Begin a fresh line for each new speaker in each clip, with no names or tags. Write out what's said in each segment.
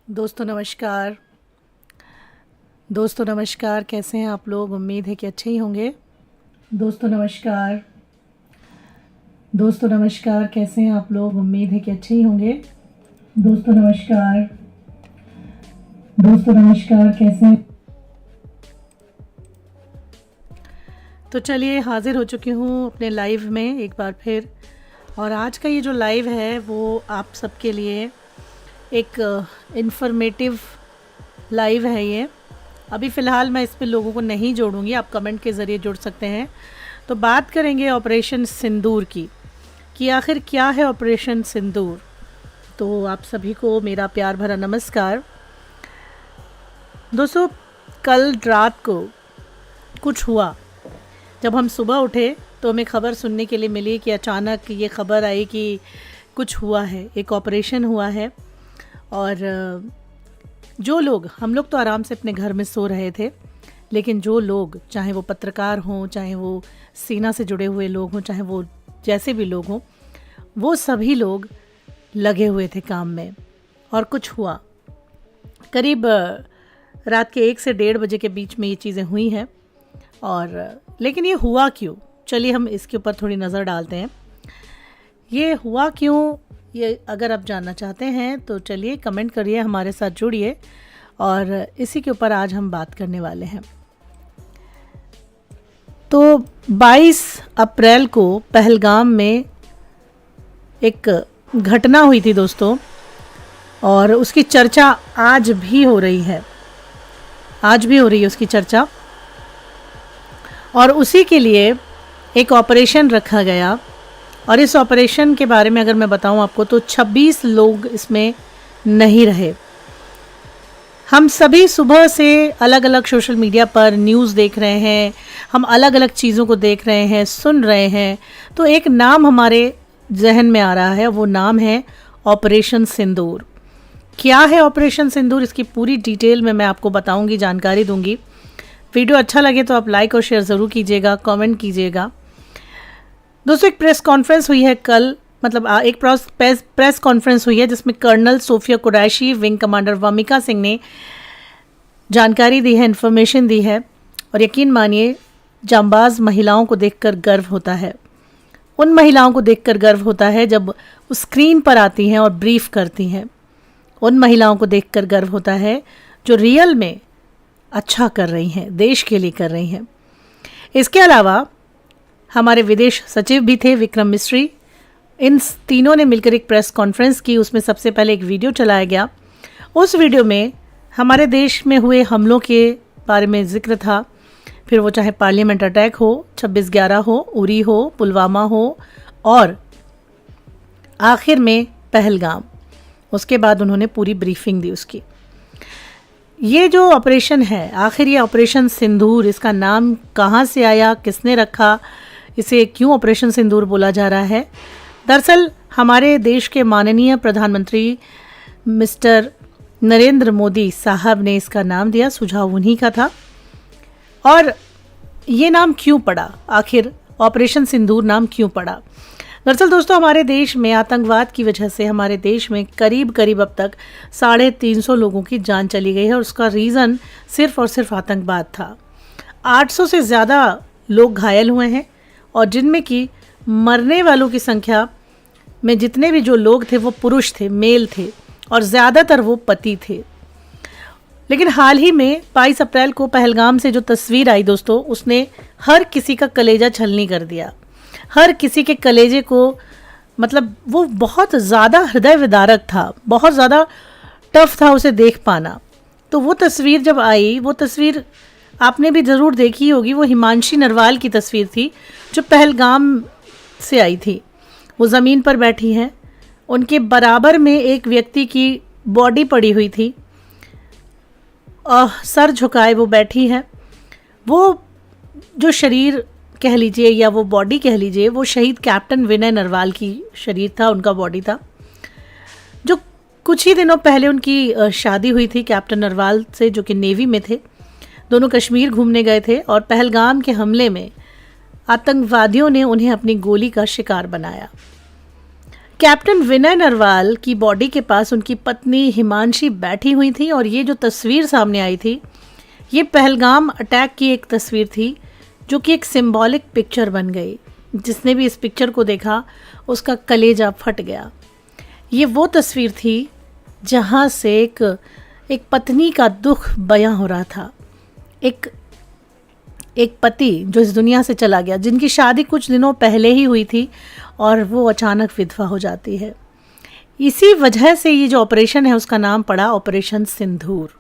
दोस्तों नमस्कार। कैसे हैं आप लोग? उम्मीद है कि अच्छे ही होंगे। दोस्तों नमस्कार। कैसे हैं आप लोग? उम्मीद है कि अच्छे ही होंगे। दोस्तों नमस्कार। कैसे हैं? तो चलिए, हाजिर हो चुकी हूँ अपने लाइव में एक बार फिर। और आज का ये जो लाइव है वो आप सबके लिए एक इन्फॉर्मेटिव लाइव है। ये अभी फ़िलहाल मैं इस पे लोगों को नहीं जोड़ूंगी, आप कमेंट के ज़रिए जुड़ सकते हैं। तो बात करेंगे ऑपरेशन सिंदूर की कि आखिर क्या है ऑपरेशन सिंदूर। तो आप सभी को मेरा प्यार भरा नमस्कार। दोस्तों, कल रात को कुछ हुआ। जब हम सुबह उठे तो हमें ख़बर सुनने के लिए मिली कि अचानक ये ख़बर आई कि कुछ हुआ है, एक ऑपरेशन हुआ है। और जो लोग, हम लोग तो आराम से अपने घर में सो रहे थे, लेकिन जो लोग, चाहे वो पत्रकार हों, चाहे वो सेना से जुड़े हुए लोग हों, चाहे वो जैसे भी लोग हों, वो सभी लोग लगे हुए थे काम में। और कुछ हुआ करीब रात के 1 से 1:30 बजे के बीच में ये चीज़ें हुई हैं। और लेकिन ये हुआ क्यों, चलिए हम इसके ऊपर थोड़ी नज़र डालते हैं। ये हुआ क्यों, ये अगर आप जानना चाहते हैं तो चलिए कमेंट करिए, हमारे साथ जुड़िए और इसी के ऊपर आज हम बात करने वाले हैं। तो 22 अप्रैल को पहलगाम में एक घटना हुई थी दोस्तों, और उसकी चर्चा आज भी हो रही है, उसकी चर्चा। और उसी के लिए एक ऑपरेशन रखा गया। और इस ऑपरेशन के बारे में अगर मैं बताऊं आपको तो 26 लोग इसमें नहीं रहे। हम सभी सुबह से अलग अलग सोशल मीडिया पर न्यूज़ देख रहे हैं, हम अलग अलग चीज़ों को देख रहे हैं, सुन रहे हैं। तो एक नाम हमारे जहन में आ रहा है, वो नाम है ऑपरेशन सिंदूर। क्या है ऑपरेशन सिंदूर, इसकी पूरी डिटेल में मैं आपको बताऊंगी, जानकारी दूंगी। वीडियो अच्छा लगे तो आप लाइक और शेयर ज़रूर कीजिएगा, कमेंट कीजिएगा। दोस्तों, एक प्रेस कॉन्फ्रेंस हुई है कल, मतलब एक प्रेस कॉन्फ्रेंस हुई है जिसमें colonel Sofia Qureshi, wing commander Vyomika Singh ने जानकारी दी है, इन्फॉर्मेशन दी है। और यकीन मानिए, जांबाज महिलाओं को देखकर गर्व होता है। उन महिलाओं को देखकर गर्व होता है जब वो स्क्रीन पर आती हैं और ब्रीफ करती हैं। उन महिलाओं को देखकर गर्व होता है जो रियल में अच्छा कर रही हैं, देश के लिए कर रही हैं। इसके अलावा हमारे विदेश सचिव भी थे, विक्रम मिस्री। इन तीनों ने मिलकर एक प्रेस कॉन्फ्रेंस की। उसमें सबसे पहले एक वीडियो चलाया गया। उस वीडियो में हमारे देश में हुए हमलों के बारे में जिक्र था। फिर वो चाहे पार्लियामेंट अटैक हो, 26/11 हो, उरी हो, पुलवामा हो, और आखिर में पहलगाम। उसके बाद उन्होंने पूरी ब्रीफिंग दी उसकी। ये जो ऑपरेशन है, आखिर ये ऑपरेशन सिंदूर, इसका नाम कहाँ से आया, किसने रखा, इसे क्यों ऑपरेशन सिंदूर बोला जा रहा है? दरअसल हमारे देश के माननीय प्रधानमंत्री मिस्टर नरेंद्र मोदी साहब ने इसका नाम दिया, सुझाव उन्हीं का था। और ये नाम क्यों पड़ा, आखिर ऑपरेशन सिंदूर नाम क्यों पड़ा? दरअसल दोस्तों, हमारे देश में आतंकवाद की वजह से हमारे देश में करीब अब तक 350 लोगों की जान चली गई है। और उसका रीज़न सिर्फ और सिर्फ आतंकवाद था। 800 से ज़्यादा लोग घायल हुए हैं, और जिनमें कि मरने वालों की संख्या में जितने भी जो लोग थे वो पुरुष थे, मेल थे, और ज़्यादातर वो पति थे। लेकिन हाल ही में 22 अप्रैल को पहलगाम से जो तस्वीर आई दोस्तों, उसने हर किसी का कलेजा छलनी कर दिया। हर किसी के कलेजे को, मतलब वो बहुत ज़्यादा हृदय विदारक था, बहुत ज़्यादा टफ था उसे देख पाना। तो वो तस्वीर जब आई, वो तस्वीर आपने भी ज़रूर देखी होगी। वो हिमांशी नरवाल की तस्वीर थी जो पहलगाम से आई थी। वो ज़मीन पर बैठी हैं, उनके बराबर में एक व्यक्ति की बॉडी पड़ी हुई थी, और सर झुकाए वो बैठी हैं। वो जो शरीर कह लीजिए या वो बॉडी कह लीजिए, वो शहीद कैप्टन विनय नरवाल की शरीर था, उनका बॉडी था, जो कुछ ही दिनों पहले उनकी शादी हुई थी कैप्टन नरवाल से, जो कि नेवी में थे। दोनों कश्मीर घूमने गए थे, और पहलगाम के हमले में आतंकवादियों ने उन्हें अपनी गोली का शिकार बनाया। कैप्टन विनय नरवाल की बॉडी के पास उनकी पत्नी हिमांशी बैठी हुई थी और ये जो तस्वीर सामने आई थी ये पहलगाम अटैक की एक तस्वीर थी जो कि एक सिंबॉलिक पिक्चर बन गई। जिसने भी इस पिक्चर को देखा उसका कलेजा फट गया। ये वो तस्वीर थी जहाँ से एक पत्नी का दुख बयां हो रहा था। एक पति जो इस दुनिया से चला गया, जिनकी शादी कुछ दिनों पहले ही हुई थी और वो अचानक विधवा हो जाती है। इसी वजह से ये जो ऑपरेशन है उसका नाम पड़ा ऑपरेशन सिंदूर।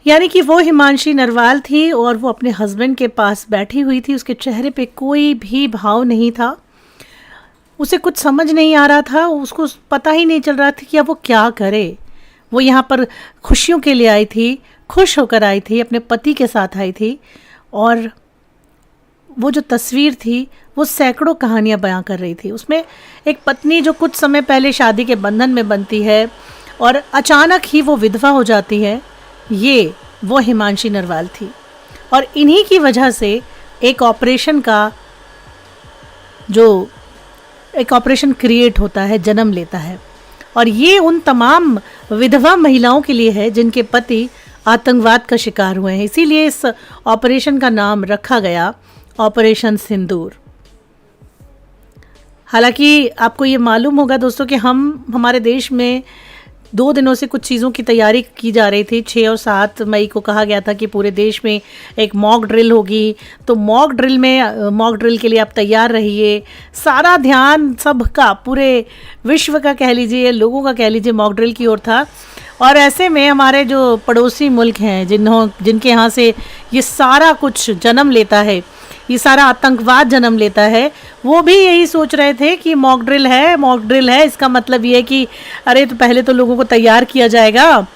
यानी कि वो हिमांशी नरवाल थी और वो अपने हस्बैंड के पास बैठी हुई थी। उसके चेहरे पे कोई भी भाव नहीं था, उसे कुछ समझ नहीं आ रहा था, उसको पता ही नहीं चल रहा था कि अब वो क्या करे। वो यहाँ पर खुशियों के लिए आई थी, खुश होकर आई थी, अपने पति के साथ आई थी और वो जो तस्वीर थी वो सैकड़ों कहानियाँ बयां कर रही थी। उसमें एक पत्नी जो कुछ समय पहले शादी के बंधन में बनती है और अचानक ही वो विधवा हो जाती है, ये वो हिमांशी नरवाल थी। और इन्हीं की वजह से एक ऑपरेशन क्रिएट होता है, जन्म लेता है। और ये उन तमाम विधवा महिलाओं के लिए है जिनके पति आतंकवाद का शिकार हुए हैं। इसीलिए इस ऑपरेशन का नाम रखा गया ऑपरेशन सिंदूर। हालांकि आपको ये मालूम होगा दोस्तों कि हमारे देश में 2 दिनों से कुछ चीज़ों की तैयारी की जा रही थी। 6 और 7 मई को कहा गया था कि पूरे देश में एक मॉक ड्रिल होगी, तो मॉक ड्रिल के लिए आप तैयार रहिए। सारा ध्यान सबका, पूरे विश्व का कह लीजिए, लोगों का कह लीजिए, मॉक ड्रिल की ओर था। और ऐसे में हमारे जो पड़ोसी मुल्क हैं जिनके यहाँ से ये सारा कुछ जन्म लेता है, ये सारा आतंकवाद जन्म लेता है, वो भी यही सोच रहे थे कि मॉक ड्रिल है, इसका मतलब ये है कि अरे तो पहले तो लोगों को तैयार किया जाएगा,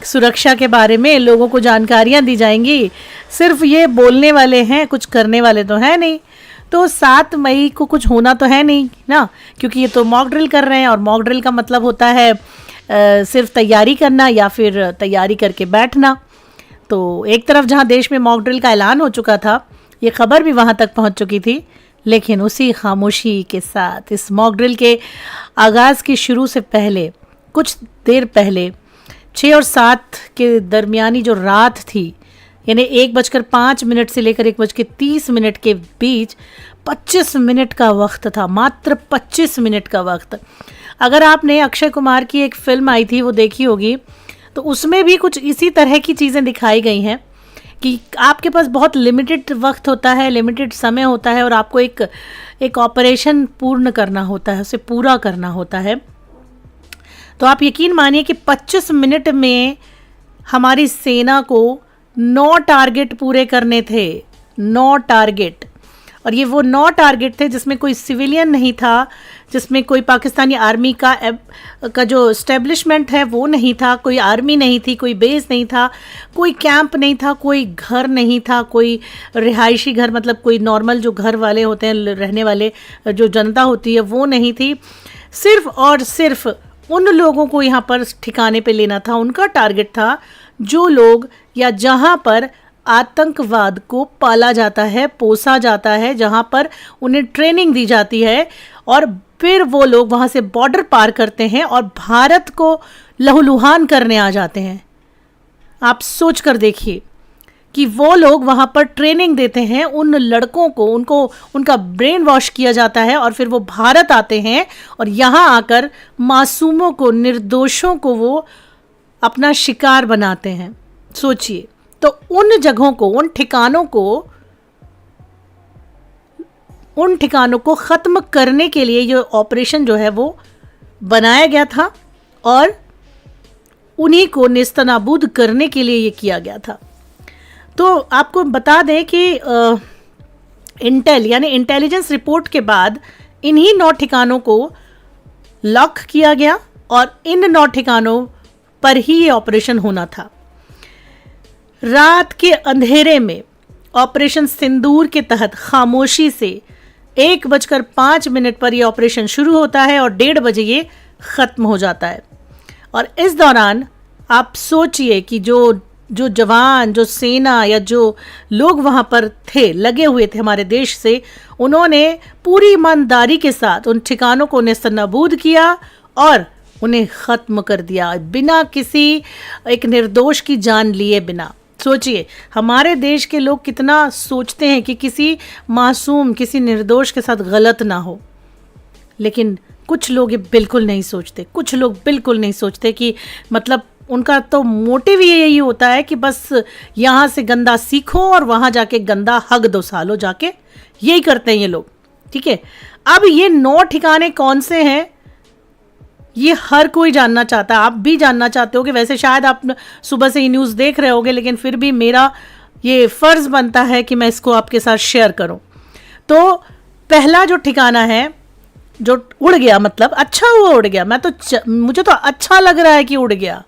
सुरक्षा के बारे में लोगों को जानकारियाँ दी जाएंगी। सिर्फ ये बोलने वाले हैं, कुछ करने वाले तो है नहीं। तो 7 मई को कुछ होना तो है नहीं ना, क्योंकि ये तो मॉक ड्रिल कर रहे हैं और मॉक ड्रिल का मतलब होता है सिर्फ तैयारी करना या फिर तैयारी करके बैठना। तो एक तरफ जहाँ देश में मॉक ड्रिल का ऐलान हो चुका था, ये खबर भी वहाँ तक पहुँच चुकी थी, लेकिन उसी खामोशी के साथ इस मॉक ड्रिल के आगाज़ की शुरू से पहले, कुछ देर पहले 6 और 7 के दरमियानी जो रात थी, यानी 1:05 से लेकर 1:30 के बीच 25 मिनट का वक्त था, मात्र 25 मिनट का वक्त। अगर आपने अक्षय कुमार की एक फिल्म आई थी वो देखी होगी, तो उसमें भी कुछ इसी तरह की चीज़ें दिखाई गई हैं कि आपके पास बहुत लिमिटेड वक्त होता है, लिमिटेड समय होता है और आपको एक ऑपरेशन पूर्ण करना होता है, उसे पूरा करना होता है। तो आप यकीन मानिए कि 25 मिनट में हमारी सेना को 9 टारगेट पूरे करने थे, 9 टारगेट। और ये वो 9 टारगेट थे जिसमें कोई सिविलियन नहीं था, जिसमें कोई पाकिस्तानी आर्मी का जो एस्टेब्लिशमेंट है वो नहीं था, कोई आर्मी नहीं थी, कोई बेस नहीं था, कोई कैंप नहीं था, कोई घर नहीं था, कोई रिहायशी घर, मतलब कोई नॉर्मल जो घर वाले होते हैं, रहने वाले जो जनता होती है, वो नहीं थी। सिर्फ और सिर्फ उन लोगों को यहाँ पर ठिकाने पे लेना था। उनका टारगेट था जो लोग या जहाँ पर आतंकवाद को पाला जाता है, पोसा जाता है, जहाँ पर उन्हें ट्रेनिंग दी जाती है और फिर वो लोग वहाँ से बॉर्डर पार करते हैं और भारत को लहूलुहान करने आ जाते हैं। आप सोच कर देखिए कि वो लोग वहाँ पर ट्रेनिंग देते हैं उन लड़कों को, उनका ब्रेन वॉश किया जाता है और फिर वो भारत आते हैं और यहाँ आकर मासूमों को, निर्दोषों को वो अपना शिकार बनाते हैं। सोचिए, तो उन जगहों को, उन ठिकानों को ख़त्म करने के लिए ये ऑपरेशन जो है वो बनाया गया था और उन्हीं को नेस्तनाबूद करने के लिए ये किया गया था। तो आपको बता दें कि इंटेल यानी इंटेलिजेंस रिपोर्ट के बाद इन्हीं 9 ठिकानों को लॉक किया गया और इन 9 ठिकानों पर ही ये ऑपरेशन होना था। रात के अंधेरे में ऑपरेशन सिंदूर के तहत खामोशी से 1:05 पर यह ऑपरेशन शुरू होता है और 1:30 बजे ये ख़त्म हो जाता है। और इस दौरान आप सोचिए कि जो जो जवान, जो सेना या जो लोग वहाँ पर थे, लगे हुए थे हमारे देश से, उन्होंने पूरी ईमानदारी के साथ उन ठिकानों को नेस्तनाबूद किया और उन्हें ख़त्म कर दिया, बिना किसी एक निर्दोष की जान लिए बिना। सोचिए, हमारे देश के लोग कितना सोचते हैं कि किसी मासूम, किसी निर्दोष के साथ गलत ना हो, लेकिन कुछ लोग ये बिल्कुल नहीं सोचते। कुछ लोग बिल्कुल नहीं सोचते कि मतलब उनका तो मोटिव ही यही होता है कि बस यहाँ से गंदा सीखो और वहाँ जाके गंदा हग दो सालो जाके, यही करते हैं ये लोग। ठीक है, अब ये 9 ठिकाने कौन से हैं ये हर कोई जानना चाहता है, आप भी जानना चाहते होगे। वैसे शायद आप सुबह से ही न्यूज़ देख रहे होगे, लेकिन फिर भी मेरा ये फ़र्ज़ बनता है कि मैं इसको आपके साथ शेयर करूं। तो पहला जो ठिकाना है जो उड़ गया, मतलब अच्छा हुआ उड़ गया, मुझे तो अच्छा लग रहा है कि उड़ गया।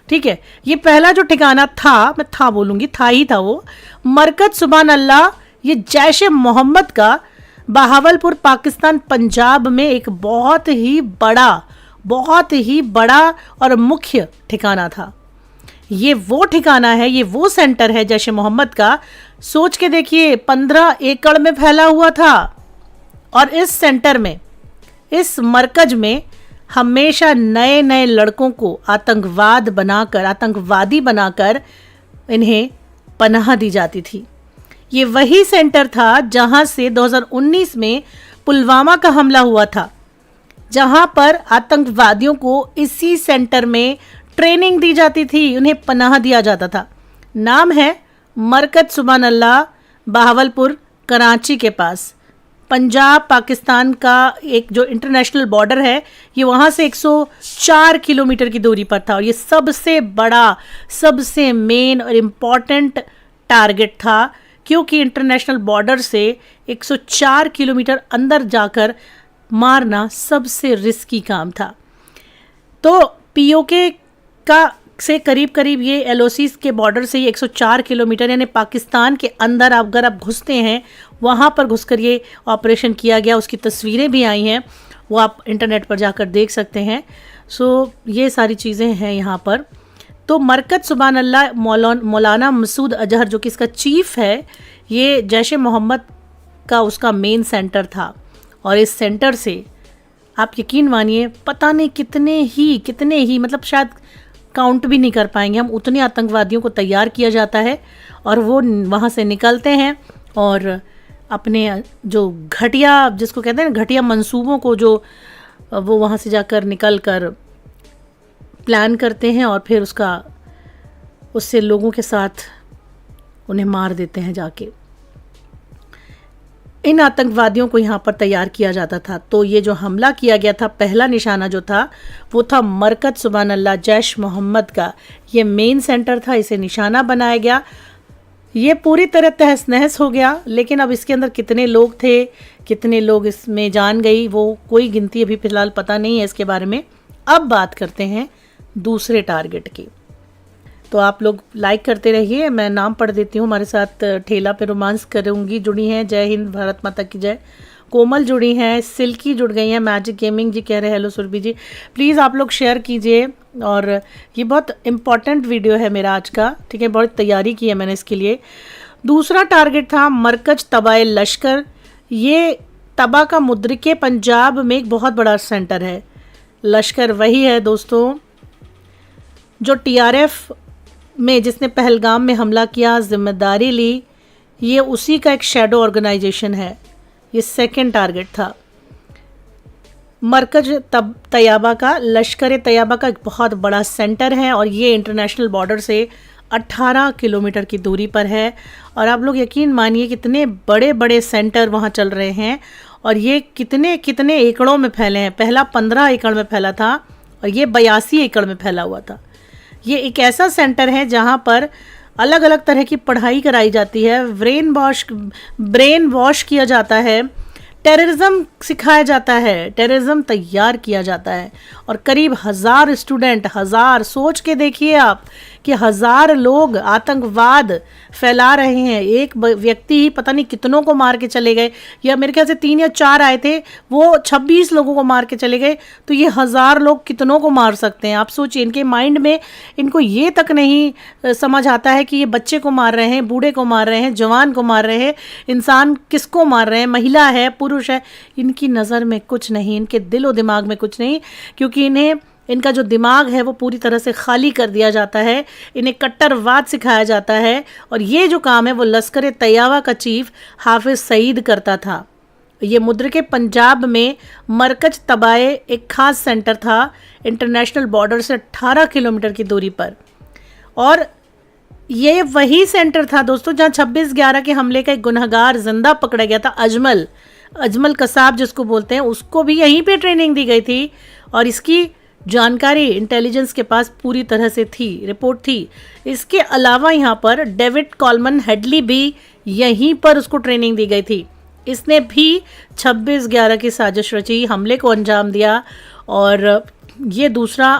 ठीक है, ये पहला जो ठिकाना था, मैं था बोलूँगी, था ही था वो, मरकज सुभान अल्लाह। ये जैश ए मोहम्मद का बहावलपुर पाकिस्तान पंजाब में एक बहुत ही बड़ा और मुख्य ठिकाना था। ये वो ठिकाना है, ये वो सेंटर है जैश ए मोहम्मद का। सोच के देखिए, 15 एकड़ में फैला हुआ था और इस सेंटर में, इस मरकज में हमेशा नए नए लड़कों को आतंकवादी बनाकर इन्हें पनाह दी जाती थी। ये वही सेंटर था जहां से 2019 में पुलवामा का हमला हुआ था, जहां पर आतंकवादियों को इसी सेंटर में ट्रेनिंग दी जाती थी, उन्हें पनाह दिया जाता था। नाम है मरकज सुभान अल्लाह, बहावलपुर, कराची के पास। पंजाब पाकिस्तान का एक जो इंटरनेशनल बॉर्डर है, ये वहाँ से 104 किलोमीटर की दूरी पर था और ये सबसे बड़ा, सबसे मेन और इम्पॉर्टेंट टारगेट था, क्योंकि इंटरनेशनल बॉर्डर से 104 किलोमीटर अंदर जाकर मारना सबसे रिस्की काम था। तो पीओके का से करीब करीब ये एलओसी के बॉर्डर से ये 104 किलोमीटर, यानी पाकिस्तान के अंदर अगर आप घुसते हैं, वहाँ पर घुसकर ये ऑपरेशन किया गया। उसकी तस्वीरें भी आई हैं, वो आप इंटरनेट पर जाकर देख सकते हैं। सो ये सारी चीज़ें हैं यहाँ पर। तो मरकज सुभान अल्लाह, मौलाना मसूद अजहर जो कि इसका चीफ़ है, ये जैश ए मोहम्मद का उसका मेन सेंटर था। और इस सेंटर से आप यकीन मानिए पता नहीं कितने ही मतलब शायद काउंट भी नहीं कर पाएंगे हम, उतने आतंकवादियों को तैयार किया जाता है और वो वहाँ से निकलते हैं और अपने जो घटिया, जिसको कहते हैं ना घटिया मंसूबों को, जो वो वहाँ से जाकर निकल कर प्लान करते हैं और फिर उससे लोगों के साथ उन्हें मार देते हैं जाके। इन आतंकवादियों को यहाँ पर तैयार किया जाता था। तो ये जो हमला किया गया था, पहला निशाना जो था वो था मरकज सुभान अल्लाह जैश मोहम्मद का। ये मेन सेंटर था, इसे निशाना बनाया गया। ये पूरी तरह तहस नहस हो गया, लेकिन अब इसके अंदर कितने लोग थे, कितने लोग इसमें जान गई, वो कोई गिनती अभी फ़िलहाल पता नहीं है इसके बारे में। अब बात करते हैं दूसरे टारगेट की। तो आप लोग लाइक करते रहिए, मैं नाम पढ़ देती हूँ। हमारे साथ ठेला पे रोमांस करूँगी जुड़ी हैं, जय हिंद, भारत माता की जय। कोमल जुड़ी हैं, सिल्की जुड़ गई हैं, मैजिक गेमिंग जी कह रहे हैं हेलो सुरभि जी। प्लीज़ आप लोग शेयर कीजिए। और ये बहुत इम्पॉर्टेंट वीडियो है मेरा आज का, ठीक है, बहुत तैयारी की है मैंने इसके लिए। दूसरा टारगेट था मरकज तबाए लश्कर। ये तबा का मुद्रिके पंजाब में एक बहुत बड़ा सेंटर है। लश्कर वही है दोस्तों जो टीआरएफ में, जिसने पहलगाम में हमला किया, जिम्मेदारी ली, ये उसी का एक शैडो ऑर्गेनाइजेशन है। ये सेकंड टारगेट था। मरकज तैयबा का, लश्कर तैयबा का एक बहुत बड़ा सेंटर है और ये इंटरनेशनल बॉर्डर से 18 किलोमीटर की दूरी पर है। और आप लोग यकीन मानिए कितने बड़े बड़े सेंटर वहाँ चल रहे हैं और ये कितने कितने एकड़ों में फैले हैं। पहला 15 एकड़ में फैला था और ये 82 एकड़ में फैला हुआ था। ये एक ऐसा सेंटर है जहाँ पर अलग अलग तरह की पढ़ाई कराई जाती है, ब्रेन वॉश किया जाता है, टेररिज्म सिखाया जाता है, टेररिज्म तैयार किया जाता है। और करीब 1000 स्टूडेंट, 1000, सोच के देखिए आप कि 1000 लोग आतंकवाद फैला रहे हैं। एक व्यक्ति ही पता नहीं कितनों को मार के चले गए, या मेरे ख्याल से 3 या 4 आए थे, वो 26 लोगों को मार के चले गए। तो ये 1000 लोग कितनों को मार सकते हैं? आप सोचिए, इनके माइंड में इनको ये तक नहीं समझ आता है कि ये बच्चे को मार रहे हैं, बूढ़े को मार रहे हैं, जवान को मार रहे हैं, इंसान किसको मार रहे हैं, महिला है, पुरुष है, इनकी नज़र में कुछ नहीं, इनके दिलो दिमाग में कुछ नहीं, क्योंकि इनका जो दिमाग है वो पूरी तरह से खाली कर दिया जाता है। इन्हें कट्टरवाद सिखाया जाता है। और ये जो काम है वो लश्कर तैयबा का चीफ हाफिज सईद करता था। ये मुद्रिके पंजाब में मरकज तबाए एक खास सेंटर था, इंटरनेशनल बॉर्डर से 18 किलोमीटर की दूरी पर। और ये वही सेंटर था दोस्तों जहाँ 26/11 के हमले का एक गुनहगार जिंदा पकड़ा गया था, अजमल कसाब जिसको बोलते हैं, उसको भी यहीं पे ट्रेनिंग दी गई थी। और इसकी जानकारी इंटेलिजेंस के पास पूरी तरह से थी, रिपोर्ट थी। इसके अलावा यहाँ पर डेविड कॉलमन हेडली भी यहीं पर उसको ट्रेनिंग दी गई थी। इसने भी 26/11 की साजिश रची, हमले को अंजाम दिया। और ये दूसरा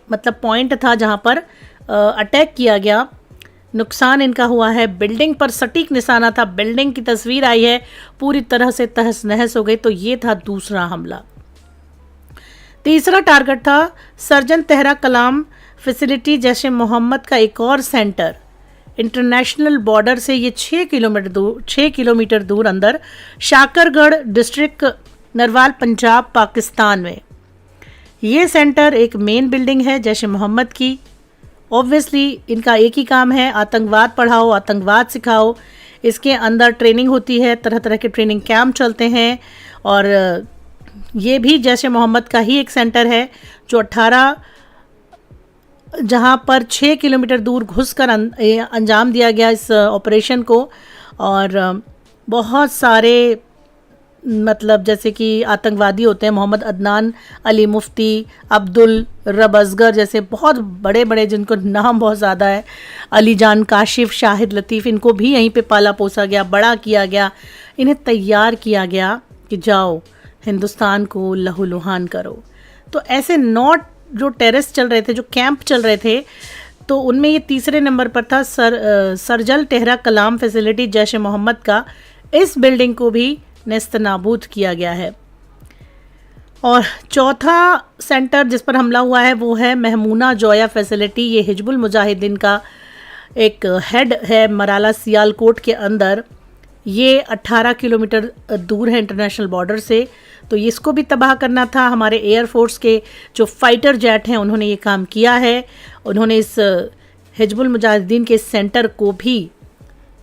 मतलब पॉइंट था जहाँ पर अटैक किया गया। नुकसान इनका हुआ है, बिल्डिंग पर सटीक निशाना था, बिल्डिंग की तस्वीर आई है, पूरी तरह से तहस नहस हो गई। तो ये था दूसरा हमला। तीसरा टारगेट था सर्जन तेहरा कलाम फैसिलिटी जैश मोहम्मद का एक और सेंटर, इंटरनेशनल बॉर्डर से ये 6 किलोमीटर दूर अंदर, शाकरगढ़ डिस्ट्रिक्ट, नरवाल, पंजाब, पाकिस्तान में। ये सेंटर एक मेन बिल्डिंग है जैश मोहम्मद की। ऑब्वियसली इनका एक ही काम है, आतंकवाद पढ़ाओ, आतंकवाद सिखाओ। इसके अंदर ट्रेनिंग होती है, तरह तरह के ट्रेनिंग कैंप चलते हैं। और ये भी जैश मोहम्मद का ही एक सेंटर है जो 18 जहाँ पर 6 किलोमीटर दूर घुसकर अंजाम दिया गया इस ऑपरेशन को। और बहुत सारे मतलब जैसे कि आतंकवादी होते हैं, मोहम्मद अदनान, अली मुफ्ती, अब्दुल रब असगर जैसे बहुत बड़े बड़े जिनको नाम बहुत ज़्यादा है, अली जान काशिफ, शाहिद लतीफ़, इनको भी यहीं पे पाला पोसा गया, बड़ा किया गया, इन्हें तैयार किया गया कि जाओ हिंदुस्तान को लहूलुहान करो। तो ऐसे जो टेररिस्ट चल रहे थे, जो कैंप चल रहे थे, तो उनमें ये तीसरे नंबर पर था सर्जल तेहरा कलाम फैसिलिटी जैश मोहम्मद का। इस बिल्डिंग को भी नेस्तनाबूद किया गया है। और चौथा सेंटर जिस पर हमला हुआ है वो है महमूना जोया फैसिलिटी। ये हिजबुल मुजाहिदीन का एक हेड है मराला सियालकोट के अंदर। ये 18 किलोमीटर दूर है इंटरनेशनल बॉर्डर से। तो इसको भी तबाह करना था। हमारे एयरफोर्स के जो फाइटर जेट हैं उन्होंने ये काम किया है। उन्होंने इस हिजबुल मुजाहिदीन के सेंटर को भी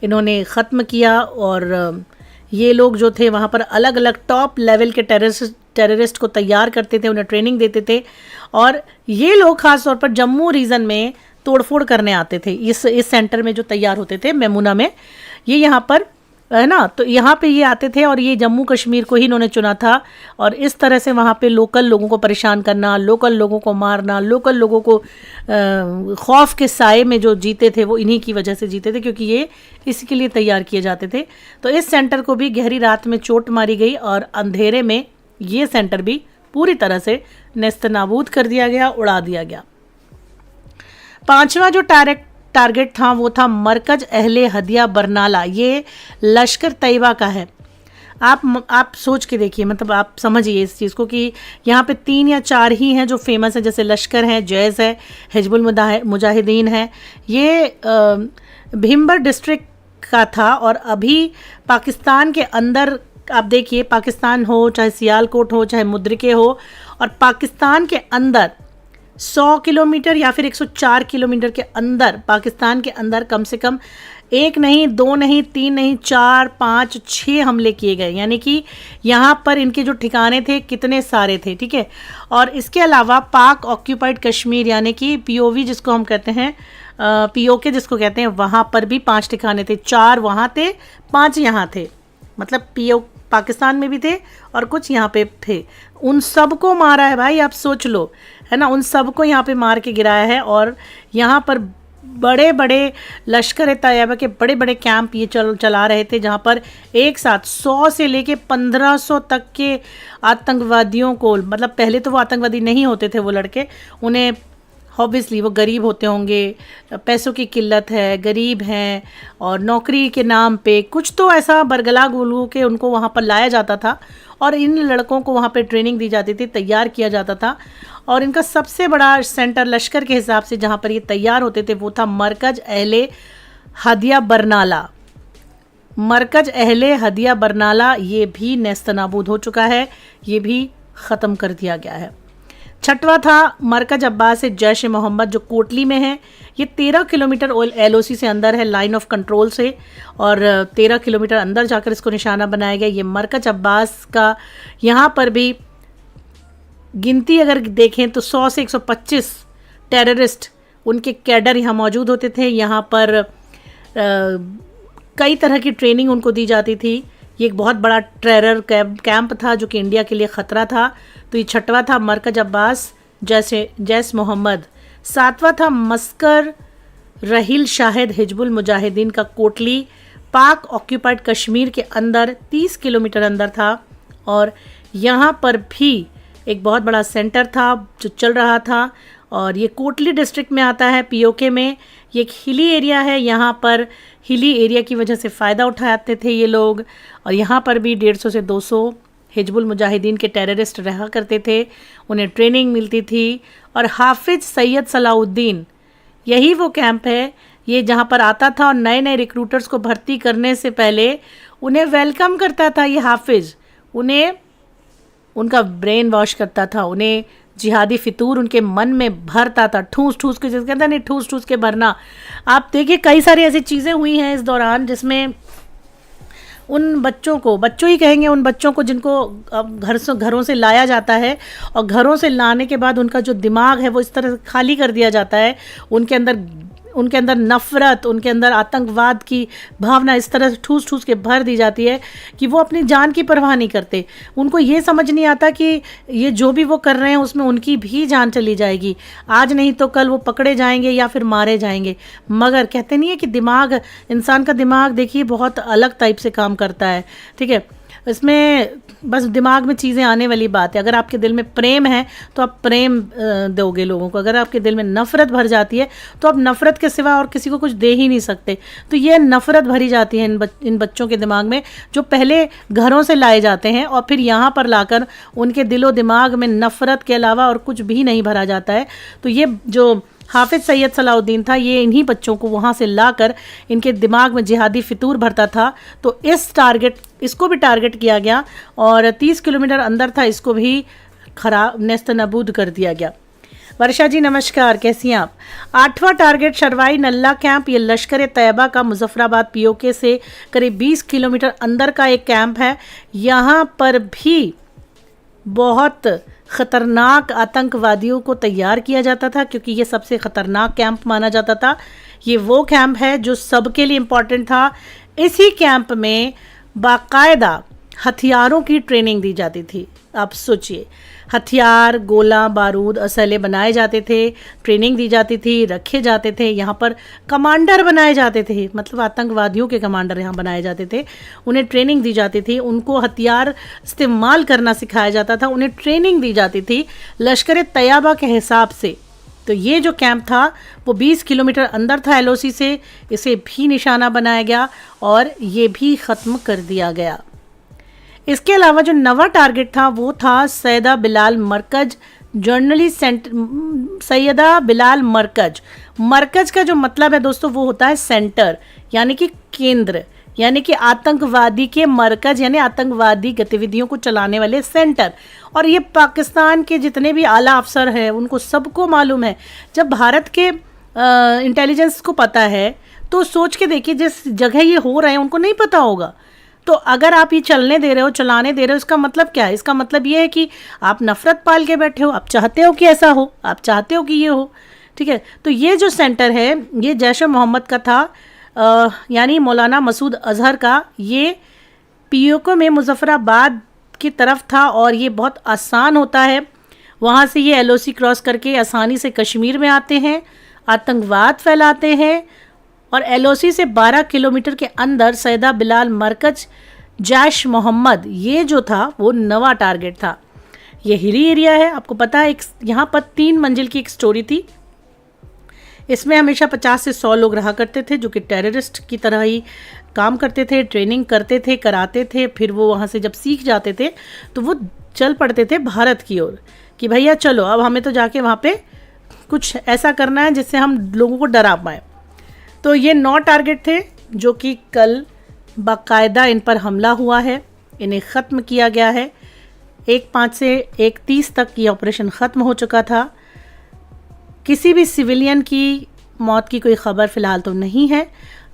इन्होंने ख़त्म किया। और ये लोग जो थे वहाँ पर अलग अलग टॉप लेवल के टेररिस्ट को तैयार करते थे, उन्हें ट्रेनिंग देते थे। और ये लोग ख़ास तौर पर जम्मू रीजन में तोड़फोड़ करने आते थे। इस सेंटर में जो तैयार होते थे मेमुना में, ये यहाँ पर है ना, तो यहाँ पे ये आते थे और ये जम्मू कश्मीर को ही इन्होंने चुना था। और इस तरह से वहाँ पे लोकल लोगों को परेशान करना, लोकल लोगों को मारना, लोकल लोगों को खौफ के साए में जो जीते थे वो इन्हीं की वजह से जीते थे, क्योंकि ये इसी के लिए तैयार किए जाते थे। तो इस सेंटर को भी गहरी रात में चोट मारी गई और अंधेरे में ये सेंटर भी पूरी तरह से नेस्तनाबूद कर दिया गया, उड़ा दिया गया। पांचवा जो टारगेट था वो था मरकज अहले हदिया बरनाला। ये लश्कर तैयबा का है। आप सोच के देखिए, मतलब आप समझिए इस चीज़ को कि यहाँ पे 3 या 4 ही हैं जो फेमस है, जैसे लश्कर है, जैज़ है, हिजबुल मुजाहिदीन है। ये भिम्बर डिस्ट्रिक्ट का था। और अभी पाकिस्तान के अंदर आप देखिए, पाकिस्तान हो चाहे सियालकोट हो चाहे मुद्रिके हो, और पाकिस्तान के अंदर 100 किलोमीटर या फिर 104 किलोमीटर के अंदर, पाकिस्तान के अंदर कम से कम 1 नहीं, 2 नहीं, 3 नहीं, 4, 5, 6 हमले किए गए। यानी कि यहाँ पर इनके जो ठिकाने थे कितने सारे थे, ठीक है। और इसके अलावा पाक ऑक्यूपाइड कश्मीर यानी कि POV जिसको हम कहते हैं, POK जिसको कहते हैं, वहाँ पर भी 5 ठिकाने थे। 4 वहाँ थे, 5 यहाँ थे। मतलब पाकिस्तान में भी थे और कुछ यहाँ पे थे। उन सबको मारा है भाई, आप सोच लो, है ना। उन सबको यहाँ पे मार के गिराया है। और यहाँ पर बड़े बड़े लश्कर तैयबा के बड़े बड़े कैंप ये चला रहे थे, जहाँ पर एक साथ 100 से लेके 1500 तक के आतंकवादियों को, मतलब पहले तो वो आतंकवादी नहीं होते थे वो लड़के, उन्हें ऑब्वियसली वो गरीब होते होंगे, पैसों की किल्लत है, गरीब हैं और नौकरी के नाम पे कुछ तो ऐसा बरगला गुलू के उनको वहाँ पर लाया जाता था और इन लड़कों को वहाँ पे ट्रेनिंग दी जाती थी, तैयार किया जाता था। और इनका सबसे बड़ा सेंटर लश्कर के हिसाब से जहाँ पर ये तैयार होते थे वो था मरकज अहले हदिया बरनाला। मरकज अहले हदिया बरनाला ये भी नेस्तनाबूद हो चुका है, ये भी ख़त्म कर दिया गया है। छठवां था मरकज अब्बास जैश मोहम्मद जो कोटली में है। ये 13 किलोमीटर LOC से अंदर है, लाइन ऑफ कंट्रोल से, और 13 किलोमीटर अंदर जाकर इसको निशाना बनाया गया। ये मरकज अब्बास का यहाँ पर भी गिनती अगर देखें तो 100 से 125 टेररिस्ट उनके कैडर यहाँ मौजूद होते थे। यहाँ पर कई तरह की ट्रेनिंग उनको दी जाती थी। ये एक बहुत बड़ा टेरर कैंप था जो कि इंडिया के लिए ख़तरा था। तो ये छठवां था मरकज अब्बास जैश मोहम्मद। सातवां था मस्कर रहील शाहिद हिजबुल मुजाहिदीन का कोटली, पाक ऑक्यूपाइड कश्मीर के अंदर 30 किलोमीटर अंदर था, और यहाँ पर भी एक बहुत बड़ा सेंटर था जो चल रहा था, और ये कोटली डिस्ट्रिक्ट में आता है, POK में। ये एक हिली एरिया है, यहाँ पर हिली एरिया की वजह से फ़ायदा उठाते थे ये लोग, और यहाँ पर भी 150 से 200 हिजबुल मुजाहिदीन के टेररिस्ट रहा करते थे, उन्हें ट्रेनिंग मिलती थी। और हाफिज सैयद सलाउद्दीन यही वो कैंप है ये जहाँ पर आता था और नए नए रिक्रूटर्स को भर्ती करने से पहले उन्हें वेलकम करता था। ये हाफिज उन्हें उनका ब्रेन वॉश करता था, उन्हें जिहादी फितूर उनके मन में भरता था, ठूस ठूस के, जैसे कहते हैं नहीं, ठूस ठूस के भरना। आप देखिए कई सारी ऐसी चीज़ें हुई हैं इस दौरान जिसमें उन बच्चों को, बच्चों ही कहेंगे, उन बच्चों को जिनको अब घरों से लाया जाता है और घरों से लाने के बाद उनका जो दिमाग है वो इस तरह खाली कर दिया जाता है, उनके अंदर नफ़रत, उनके अंदर आतंकवाद की भावना इस तरह से ठूस ठूस के भर दी जाती है कि वो अपनी जान की परवाह नहीं करते। उनको ये समझ नहीं आता कि ये जो भी वो कर रहे हैं उसमें उनकी भी जान चली जाएगी, आज नहीं तो कल वो पकड़े जाएंगे या फिर मारे जाएंगे। मगर कहते नहीं है कि दिमाग, इंसान का दिमाग देखिए बहुत अलग टाइप से काम करता है, ठीक है। इसमें बस दिमाग में चीज़ें आने वाली बात है। अगर आपके दिल में प्रेम है तो आप प्रेम दोगे लोगों को, अगर आपके दिल में नफ़रत भर जाती है तो आप नफ़रत के सिवा और किसी को कुछ दे ही नहीं सकते। तो ये नफ़रत भरी जाती है इन बच्चों के दिमाग में, जो पहले घरों से लाए जाते हैं और फिर यहाँ पर लाकर उनके दिलो दिमाग में नफ़रत के अलावा और कुछ भी नहीं भरा जाता है। तो ये जो हाफिज सैयद सलाउद्दीन था, ये इन्हीं बच्चों को वहाँ से लाकर इनके दिमाग में जिहादी फितूर भरता था। तो इसको भी टारगेट किया गया और 30 किलोमीटर अंदर था, इसको भी खराब नेस्तनाबूद कर दिया गया। वर्षा जी नमस्कार, कैसी हैं आप? 8वां टारगेट शरवाई नल्ला कैंप, ये लश्कर तैयबा का मुजफ्फराबाद POK से करीब 20 किलोमीटर अंदर का एक कैंप है। यहाँ पर भी बहुत ख़तरनाक आतंकवादियों को तैयार किया जाता था, क्योंकि ये सबसे ख़तरनाक कैंप माना जाता था। ये वो कैंप है जो सबके लिए इम्पॉर्टेंट था। इसी कैंप में बाकायदा हथियारों की ट्रेनिंग दी जाती थी। आप सोचिए, हथियार, गोला बारूद, असले बनाए जाते थे, ट्रेनिंग दी जाती थी, रखे जाते थे। यहाँ पर कमांडर बनाए जाते थे, मतलब आतंकवादियों के कमांडर यहाँ बनाए जाते थे, उन्हें ट्रेनिंग दी जाती थी, उनको हथियार इस्तेमाल करना सिखाया जाता था, उन्हें ट्रेनिंग दी जाती थी लश्कर तैयबा के हिसाब से। तो ये जो कैंप था वो 20 किलोमीटर अंदर था LOC से, इसे भी निशाना बनाया गया और ये भी ख़त्म कर दिया गया। इसके अलावा जो 9वां टारगेट था वो था सैयदा बिलाल मरकज जर्नलिस्ट सेंटर। सैयदा बिलाल मरकज, मरकज का जो मतलब है दोस्तों वो होता है सेंटर, यानी कि केंद्र, यानी कि आतंकवादी के मरकज, यानी आतंकवादी गतिविधियों को चलाने वाले सेंटर। और ये पाकिस्तान के जितने भी आला अफसर हैं उनको सबको मालूम है। जब भारत के इंटेलिजेंस को पता है तो सोच के देखिए, जिस जगह ये हो रहे हैं उनको नहीं पता होगा। तो अगर आप ये चलने दे रहे हो, चलाने दे रहे हो, इसका मतलब क्या है? इसका मतलब ये है कि आप नफ़रत पाल के बैठे हो, आप चाहते हो कि ऐसा हो, आप चाहते हो कि ये हो, ठीक है। तो ये जो सेंटर है ये जैश मोहम्मद का था, यानी मौलाना मसूद अजहर का। ये POK में मुजफ्फराबाद की तरफ था और ये बहुत आसान होता है, वहाँ से ये LOC क्रॉस करके आसानी से कश्मीर में आते हैं आतंकवाद फैलाते हैं। और एलओसी से 12 किलोमीटर के अंदर सैदा बिलाल मरकज जैश मोहम्मद, ये जो था वो नवा टारगेट था। ये हिली एरिया है, आपको पता है। यहाँ पर 3 मंजिल की एक स्टोरी थी। इसमें हमेशा 50 से 100 लोग रहा करते थे, जो कि टेररिस्ट की तरह ही काम करते थे, ट्रेनिंग करते थे, कराते थे। फिर वो वहाँ से जब सीख जाते थे तो वो चल पड़ते थे भारत की ओर कि भैया चलो अब हमें तो जाके वहाँ पे कुछ ऐसा करना है जिससे हम लोगों को डरा पाएँ। तो ये 9 टारगेट थे जो कि कल बाकायदा इन पर हमला हुआ है, इन्हें ख़त्म किया गया है। 1/5 से 1/30 तक ये ऑपरेशन ख़त्म हो चुका था। किसी भी सिविलियन की मौत की कोई ख़बर फ़िलहाल तो नहीं है।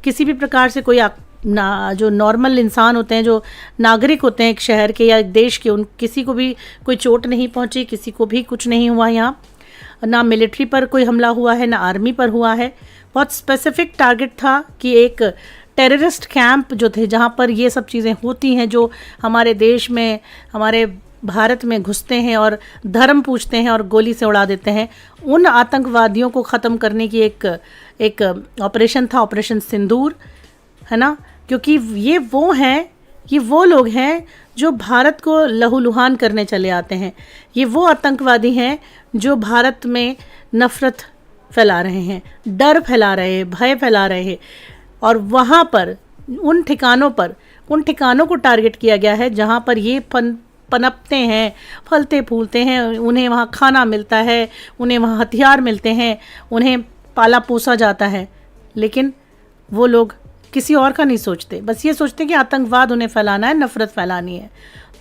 किसी भी प्रकार से कोई जो नॉर्मल इंसान होते हैं, जो नागरिक होते हैं एक शहर के या एक देश के, उन किसी को भी कोई चोट नहीं पहुंची, किसी को भी कुछ नहीं हुआ। यहाँ ना मिलिट्री पर कोई हमला हुआ है, ना आर्मी पर हुआ है। बहुत स्पेसिफिक टारगेट था कि एक टेररिस्ट कैंप जो थे जहाँ पर ये सब चीज़ें होती हैं, जो हमारे देश में, हमारे भारत में घुसते हैं और धर्म पूछते हैं और गोली से उड़ा देते हैं, उन आतंकवादियों को ख़त्म करने की एक ऑपरेशन था, ऑपरेशन सिंदूर, है ना। क्योंकि ये वो लोग हैं जो भारत को लहूलुहान करने चले आते हैं। ये वो आतंकवादी हैं जो भारत में नफ़रत फैला रहे हैं, डर फैला रहे हैं, भय फैला रहे हैं। और वहाँ पर उन ठिकानों को टारगेट किया गया है जहाँ पर ये पनपते हैं, फलते फूलते हैं। उन्हें वहाँ खाना मिलता है, उन्हें वहाँ हथियार मिलते हैं, उन्हें पाला पोसा जाता है। लेकिन वो लोग किसी और का नहीं सोचते, बस ये सोचते कि आतंकवाद उन्हें फैलाना है, नफ़रत फैलानी है।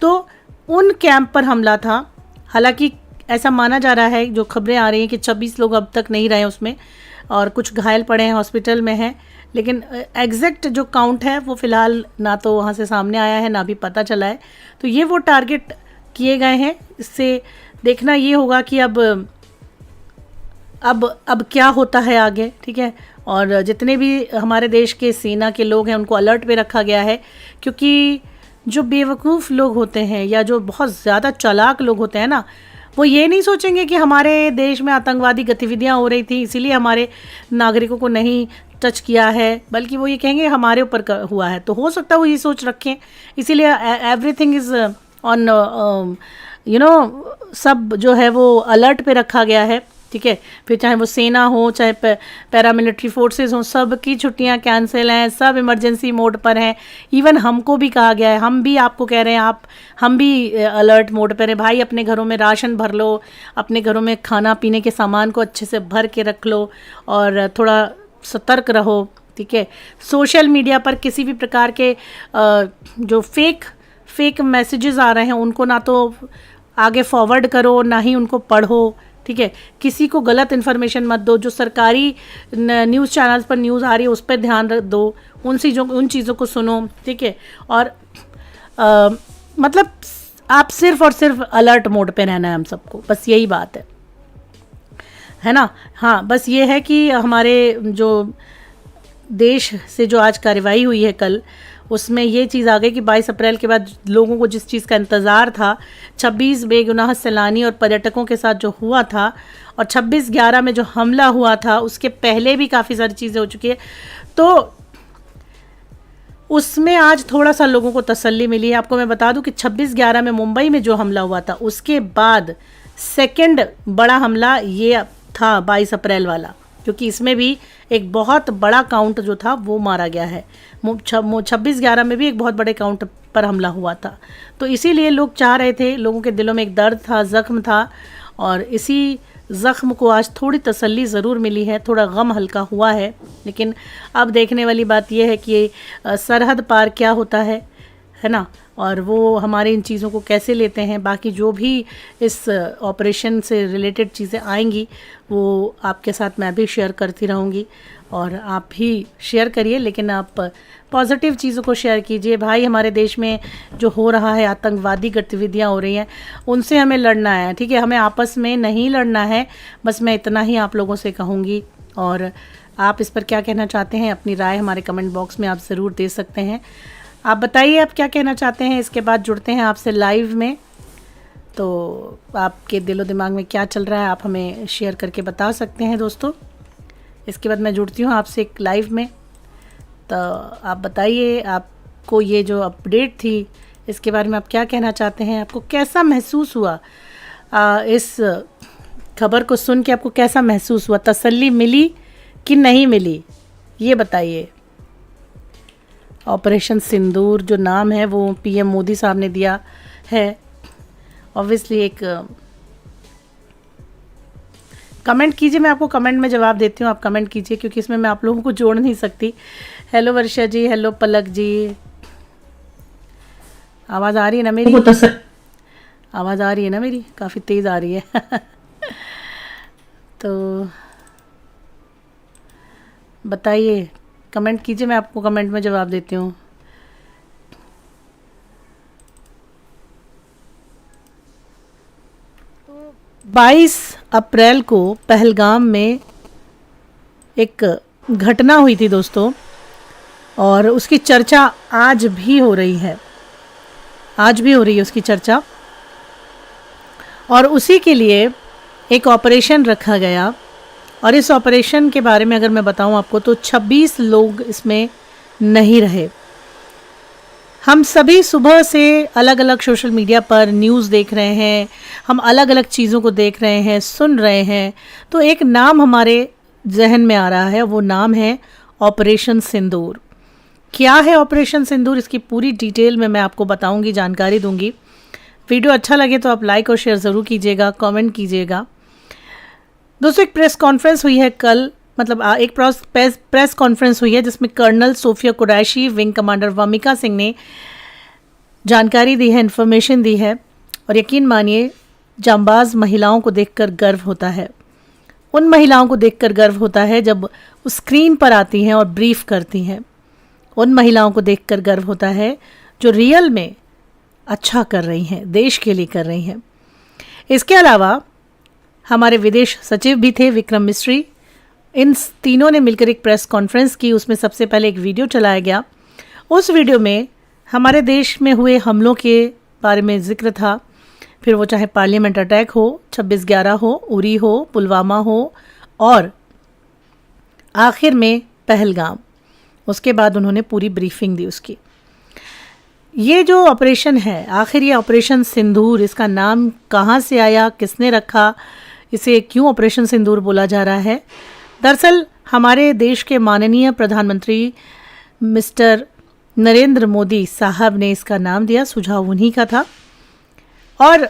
तो उन कैंप पर हमला था। हालांकि ऐसा माना जा रहा है, जो खबरें आ रही हैं कि 26 लोग अब तक नहीं रहे उसमें और कुछ घायल पड़े हैं, हॉस्पिटल में हैं। लेकिन एग्जैक्ट जो काउंट है वो फ़िलहाल ना तो वहाँ से सामने आया है, ना भी पता चला है। तो ये वो टारगेट किए गए हैं। इससे देखना ये होगा कि अब क्या होता है आगे, ठीक है। और जितने भी हमारे देश के सेना के लोग हैं उनको अलर्ट पे रखा गया है, क्योंकि जो बेवकूफ़ लोग होते हैं या जो बहुत ज़्यादा चालाक लोग होते हैं ना, वो ये नहीं सोचेंगे कि हमारे देश में आतंकवादी गतिविधियां हो रही थी इसीलिए हमारे नागरिकों को नहीं टच किया है, बल्कि वो ये कहेंगे हमारे ऊपर हुआ है। तो हो सकता है वो ये सोच रखें, इसीलिए एवरीथिंग इज़ ऑन सब जो है वो अलर्ट पे रखा गया है, ठीक है। फिर चाहे वो सेना हो, चाहे पैरामिलिट्री फोर्सेस हों, सब की छुट्टियां कैंसिल हैं, सब इमरजेंसी मोड पर हैं। इवन हमको भी कहा गया है, हम भी आपको कह रहे हैं हम भी अलर्ट मोड पर हैं। भाई अपने घरों में राशन भर लो, अपने घरों में खाना पीने के सामान को अच्छे से भर के रख लो और थोड़ा सतर्क रहो, ठीक है। सोशल मीडिया पर किसी भी प्रकार के जो फेक मैसेजेस आ रहे हैं उनको ना तो आगे फॉरवर्ड करो, ना ही उनको पढ़ो, ठीक है। किसी को गलत इन्फॉर्मेशन मत दो। जो सरकारी न्यूज़ चैनल्स पर न्यूज़ आ रही है उस पर ध्यान दो, उन चीज़ों को सुनो, ठीक है। और मतलब आप सिर्फ और सिर्फ अलर्ट मोड पे रहना है हम सबको, बस यही बात है ना। हाँ, बस ये है कि हमारे जो देश से जो आज कार्रवाई हुई है कल, उसमें ये चीज़ आ गई कि 22 अप्रैल के बाद लोगों को जिस चीज़ का इंतज़ार था, 26 बेगुनाह सैलानी और पर्यटकों के साथ जो हुआ था, और 26/11 में जो हमला हुआ था, उसके पहले भी काफ़ी सारी चीज़ें हो चुकी है। तो उसमें आज थोड़ा सा लोगों को तसल्ली मिली है। आपको मैं बता दूं कि 26/11 में मुंबई में जो हमला हुआ था, उसके बाद सेकंड बड़ा हमला ये था 22 अप्रैल वाला, क्योंकि इसमें भी एक बहुत बड़ा काउंट जो था वो मारा गया है। 26/11 में भी एक बहुत बड़े काउंट पर हमला हुआ था। तो इसीलिए लोग चाह रहे थे, लोगों के दिलों में एक दर्द था, ज़ख्म था, और इसी ज़ख्म को आज थोड़ी तसल्ली ज़रूर मिली है, थोड़ा गम हल्का हुआ है। लेकिन अब देखने वाली बात यह है कि सरहद पार क्या होता है ना, और वो हमारे इन चीज़ों को कैसे लेते हैं। बाकी जो भी इस ऑपरेशन से रिलेटेड चीज़ें आएंगी वो आपके साथ मैं भी शेयर करती रहूँगी, और आप भी शेयर करिए, लेकिन आप पॉजिटिव चीज़ों को शेयर कीजिए। भाई हमारे देश में जो हो रहा है, आतंकवादी गतिविधियाँ हो रही हैं, उनसे हमें लड़ना है, ठीक है। हमें आपस में नहीं लड़ना है, बस मैं इतना ही आप लोगों से कहूँगी। और आप इस पर क्या कहना चाहते हैं, अपनी राय हमारे कमेंट बॉक्स में आप ज़रूर दे सकते हैं। आप बताइए आप क्या कहना चाहते हैं। इसके बाद जुड़ते हैं आपसे लाइव में, तो आपके दिलो दिमाग में क्या चल रहा है आप हमें शेयर करके बता सकते हैं दोस्तों। इसके बाद मैं जुड़ती हूँ आपसे एक लाइव में। तो आप बताइए, आपको ये जो अपडेट थी इसके बारे में आप क्या कहना चाहते हैं? आपको कैसा महसूस हुआ? इस खबर को सुन के आपको कैसा महसूस हुआ? तसल्ली मिली कि नहीं मिली, ये बताइए। ऑपरेशन सिंदूर जो नाम है वो पीएम मोदी साहब ने दिया है। ऑब्वियसली एक कमेंट कीजिए, मैं आपको कमेंट में जवाब देती हूँ, आप कमेंट कीजिए क्योंकि इसमें मैं आप लोगों को जोड़ नहीं सकती। हेलो वर्षा जी, हेलो पलक जी, आवाज़ आ रही है ना मेरी? आवाज़ आ रही है ना मेरी? काफ़ी तेज़ आ रही है। तो बताइए, कमेंट कीजिए, मैं आपको कमेंट में जवाब देती हूँ। तो 22 अप्रैल को पहलगाम में एक घटना हुई थी दोस्तों, और उसकी चर्चा आज भी हो रही है, आज भी हो रही है उसकी चर्चा। और उसी के लिए एक ऑपरेशन रखा गया, और इस ऑपरेशन के बारे में अगर मैं बताऊं आपको तो 26 लोग इसमें नहीं रहे। हम सभी सुबह से अलग अलग सोशल मीडिया पर न्यूज़ देख रहे हैं, हम अलग अलग चीज़ों को देख रहे हैं, सुन रहे हैं, तो एक नाम हमारे जहन में आ रहा है, वो नाम है ऑपरेशन सिंदूर। क्या है ऑपरेशन सिंदूर, इसकी पूरी डिटेल में मैं आपको बताऊंगी, जानकारी दूंगी। वीडियो अच्छा लगे तो आप लाइक और शेयर ज़रूर कीजिएगा, कमेंट कीजिएगा। दोस्तों, एक प्रेस कॉन्फ्रेंस हुई है कल, मतलब एक प्रेस कॉन्फ्रेंस हुई है जिसमें colonel Sofia Qureshi, wing commander Vyomika Singh ने जानकारी दी है, इन्फॉर्मेशन दी है। और यकीन मानिए, जांबाज महिलाओं को देखकर गर्व होता है। उन महिलाओं को देखकर गर्व होता है जब वो स्क्रीन पर आती हैं और ब्रीफ करती हैं। उन महिलाओं को देखकर गर्व होता है जो रियल में अच्छा कर रही हैं, देश के लिए कर रही हैं। इसके अलावा हमारे विदेश सचिव भी थे, विक्रम मिस्री। इन तीनों ने मिलकर एक प्रेस कॉन्फ्रेंस की, उसमें सबसे पहले एक वीडियो चलाया गया। उस वीडियो में हमारे देश में हुए हमलों के बारे में जिक्र था, फिर वो चाहे पार्लियामेंट अटैक हो, 26/11 हो, उरी हो, पुलवामा हो, और आखिर में पहलगाम। उसके बाद उन्होंने पूरी ब्रीफिंग दी उसकी। ये जो ऑपरेशन है, आखिर ये ऑपरेशन सिंदूर, इसका नाम कहाँ से आया, किसने रखा, इसे क्यों ऑपरेशन सिंदूर बोला जा रहा है? दरअसल हमारे देश के माननीय प्रधानमंत्री मिस्टर नरेंद्र मोदी साहब ने इसका नाम दिया, सुझाव उन्हीं का था। और